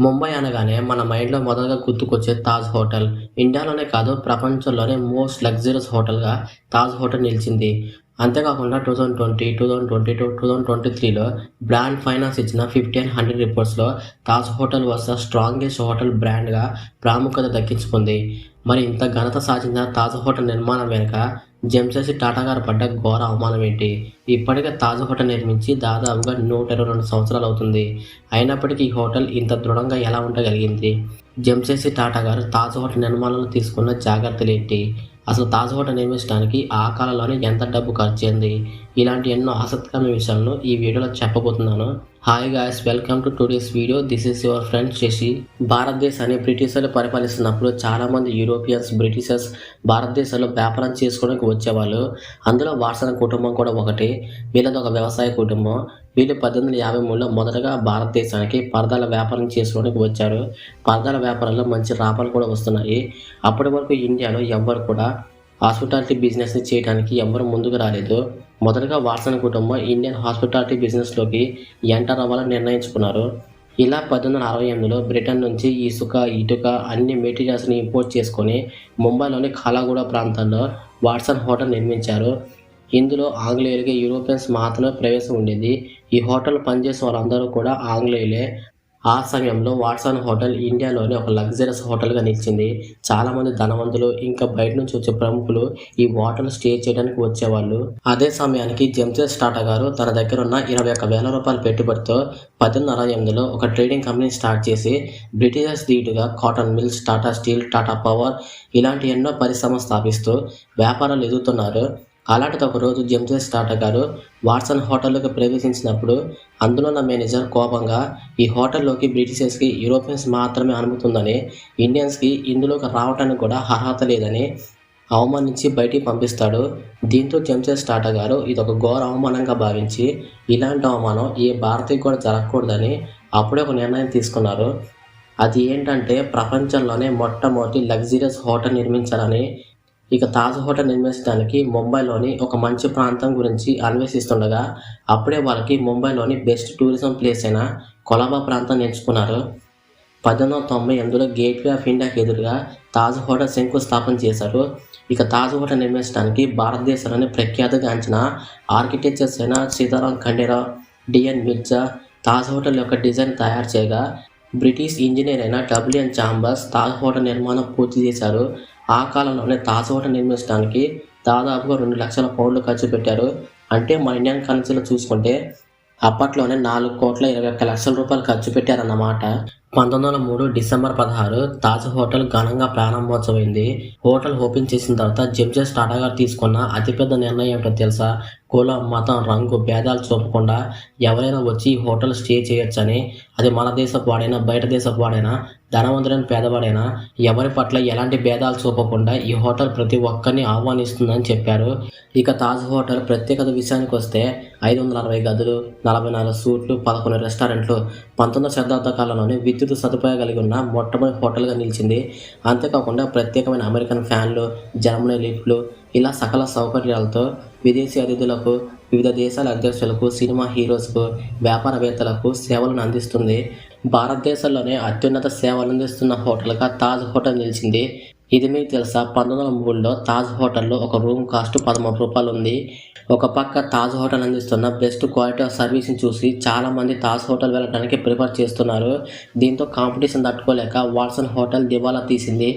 ముంబై అనగానే మన మైండ్లో మొదటగా గుర్తుకొచ్చే తాజ్ హోటల్. ఇండియాలోనే కాదు ప్రపంచంలోనే మోస్ట్ లగ్జరియస్ హోటల్గా తాజ్ హోటల్ నిలిచింది. అంతేకాకుండా 2020, 2022, 2023లో బ్రాండ్ ఫైనాన్స్ ఇచ్చిన 50 అండ్ 100 రిపోర్ట్స్లో Taj hotel was the strongest hotel బ్రాండ్గా ప్రాముఖ్యత దక్కించుకుంది. మరి ఇంత ఘనత సాధించిన తాజ్ హోటల్ నిర్మాణం వెనుక జంషెడ్జీ టాటా గారు పడ్డ ఘోర అవమానం ఏంటి? ఇప్పటికే తాజ్ హోటల్ నిర్మించి దాదాపుగా 122 సంవత్సరాలు అవుతుంది. అయినప్పటికీ ఈ హోటల్ ఇంత దృఢంగా ఎలా ఉండగలిగింది? జంషెడ్జీ టాటా గారు తాజ్ హోటల్ నిర్మాణంలో తీసుకున్న జాగ్రత్తలు ఏంటి? అసలు తాజ్ హోటల్ నిర్మించడానికి ఆ కాలంలోనే ఎంత డబ్బు ఖర్చయింది? ఇలాంటి ఎన్నో ఆసక్తికరమైన విషయాలను ఈ వీడియోలో చెప్పబోతున్నాను. Hi guys, welcome to today's video. This is your friend Shashi. భారతదేశాన్ని బ్రిటిషర్లు పరిపాలిస్తున్నప్పుడు చాలామంది యూరోపియన్స్, బ్రిటిషర్స్ భారతదేశంలో వ్యాపారం చేసుకోవడానికి వచ్చేవాళ్ళు. అందులో వాట్సన్ కుటుంబం కూడా ఒకటి. వీళ్ళది ఒక వ్యవసాయ కుటుంబం. వీళ్ళు 1853లో మొదటగా భారతదేశానికి పరదాల వ్యాపారం చేసుకోవడానికి వచ్చారు. పరదాల వ్యాపారంలో మంచి లాభాలు కూడా వస్తున్నాయి. అప్పటి వరకు ఇండియాలో ఎవ్వరు కూడా హాస్పిటాలిటీ బిజినెస్ని చేయడానికి ఎవ్వరు ముందుకు రాలేదు. మొదటగా వాట్సన్ కుటుంబం ఇండియన్ హాస్పిటాలిటీ బిజినెస్లోకి ఎంటర్ అవ్వాలని నిర్ణయించుకున్నారు. ఇలా 1868లో బ్రిటన్ నుంచి ఇసుక, ఇటుక అన్ని మెటీరియల్స్ని ఇంపోర్ట్ చేసుకొని ముంబైలోని ఖాలాగూడ ప్రాంతంలో వాట్సన్ హోటల్ నిర్మించారు. ఇందులో ఆంగ్లేయులకి, యూరోపియన్స్ మాత్రమే ప్రవేశం ఉండేది. ఈ హోటల్ పనిచేసే వారందరూ కూడా ఆంగ్లేయులే. ఆ సమయంలో వాట్సన్ హోటల్ ఇండియాలోని ఒక లగ్జరియస్ హోటల్గా నిలిచింది. చాలామంది ధనవంతులు, ఇంకా బయట నుంచి వచ్చే ప్రముఖులు ఈ హోటల్ స్టే చేయడానికి వచ్చేవాళ్ళు. అదే సమయానికి జంషెడ్జీ టాటా గారు తన దగ్గర ఉన్న 21,000 రూపాయల పెట్టుబడితో 1868లో ఒక ట్రేడింగ్ కంపెనీ స్టార్ట్ చేసి బ్రిటిషర్స్ ధీటుగా cotton mills, Tata steel, Tata power ఇలాంటి ఎన్నో పరిశ్రమలు స్థాపిస్తూ వ్యాపారాలు ఎదుగుతున్నారు. అలాంటిది ఒకరోజు జంషెడ్జీ టాటా గారు వాట్సన్ హోటల్లోకి ప్రవేశించినప్పుడు అందులో ఉన్న మేనేజర్ కోపంగా ఈ హోటల్లోకి బ్రిటిషర్స్కి, యూరోపియన్స్ మాత్రమే అనుమతి ఉందని, ఇండియన్స్కి ఇందులోకి రావడానికి కూడా అర్హత లేదని అవమానించి బయటికి పంపిస్తాడు. దీంతో జంషెడ్జీ టాటా గారు ఇది ఒక ఘోర అవమానంగా భావించి ఇలాంటి అవమానం ఏ భారతీయ కూడా జరగకూడదని అప్పుడే ఒక నిర్ణయం తీసుకున్నారు. అది ఏంటంటే ప్రపంచంలోనే మొట్టమొదటి లగ్జరియస్ హోటల్ నిర్మించాలని. ఇక తాజ్ హోటల్ నిర్మించడానికి ముంబైలోని ఒక మంచి ప్రాంతం గురించి అన్వేషిస్తుండగా అప్పుడే వాళ్ళకి ముంబైలోని బెస్ట్ టూరిజం ప్లేస్ అయిన కొలాబా ప్రాంతాన్ని ఎంచుకున్నారు. 1898లో గేట్వే ఆఫ్ ఇండియాకి ఎదురుగా తాజ్ హోటల్ శంకుస్థాపన చేశారు. ఇక తాజ్ హోటల్ నిర్మించడానికి భారతదేశంలోని ప్రఖ్యాతిగాంచిన ఆర్కిటెక్చర్స్ అయిన సీతారాం ఖండేరావు, డిఎన్ మిర్జా తాజ్ హోటల్ యొక్క డిజైన్ తయారు చేయగా బ్రిటిష్ ఇంజనీర్ అయిన డబ్ల్యూఎన్ చాంబర్స్ తాజ్ హోటల్ నిర్మాణం పూర్తి చేశారు. ఆ కాలంలోనే తాజ్ హోటల్ నిర్మించడానికి దాదాపుగా 2 లక్షల పౌండ్లు ఖర్చు పెట్టారు. అంటే మన ఇండియన్ కరెన్సీలో చూసుకుంటే అప్పట్లోనే 4,21,00,000 రూపాయలు ఖర్చు పెట్టారన్నమాట. 1903 డిసెంబర్ 16 తాజ్ హోటల్ ఘనంగా ప్రారంభోత్సవమైంది. హోటల్ ఓపెన్ చేసిన తర్వాత జంషెడ్జీ టాటా గారు తీసుకున్న అతిపెద్ద నిర్ణయం ఏంటో తెలుసా? కులం, మతం, రంగు భేదాలు చూపకుండా ఎవరైనా వచ్చి ఈ హోటల్ స్టే చేయొచ్చని. అది మన దేశపు వాడైనా, బయట దేశపు వాడైనా, ధనవంతుడైన పేదవాడైనా ఎవరి పట్ల ఎలాంటి భేదాలు చూపకుండా ఈ హోటల్ ప్రతి ఒక్కరిని ఆహ్వానిస్తుందని చెప్పారు. ఇక తాజ్ హోటల్ ప్రత్యేకత విషయానికి వస్తే 560 గదులు, 44 సూట్లు, 11 రెస్టారెంట్లు, 19వ శతాబ్ద కాలంలోనే విద్యుత్ సదుపాయం కలిగి ఉన్న మొట్టమొదటి హోటల్గా నిలిచింది. అంతేకాకుండా ప్రత్యేకమైన అమెరికన్ ఫ్యాన్లు, జర్మనీ లిఫ్ట్లు ఇలా సకల సౌకర్యాలతో విదేశీ అతిథులకు, వివిధ దేశాల అధ్యక్షులకు, సినిమా హీరోస్కు, వ్యాపారవేత్తలకు సేవలను అందిస్తుంది. భారతదేశంలోనే అత్యున్నత సేవలు అందిస్తున్న హోటల్గా తాజ్ హోటల్ నిలిచింది. ఇది మీకు తెలుసా? 1903లో తాజ్ హోటల్లో ఒక రూమ్ కాస్ట్ 13 రూపాయలు ఉంది. ఒక పక్క తాజ్ హోటల్ అందిస్తున్న బెస్ట్ క్వాలిటీ ఆఫ్ సర్వీస్ని చూసి చాలామంది తాజ్ హోటల్ వెళ్ళడానికి ప్రిఫర్ చేస్తున్నారు. దీంతో కాంపిటీషన్ తట్టుకోలేక వాట్సన్ హోటల్ దివాలా తీసింది.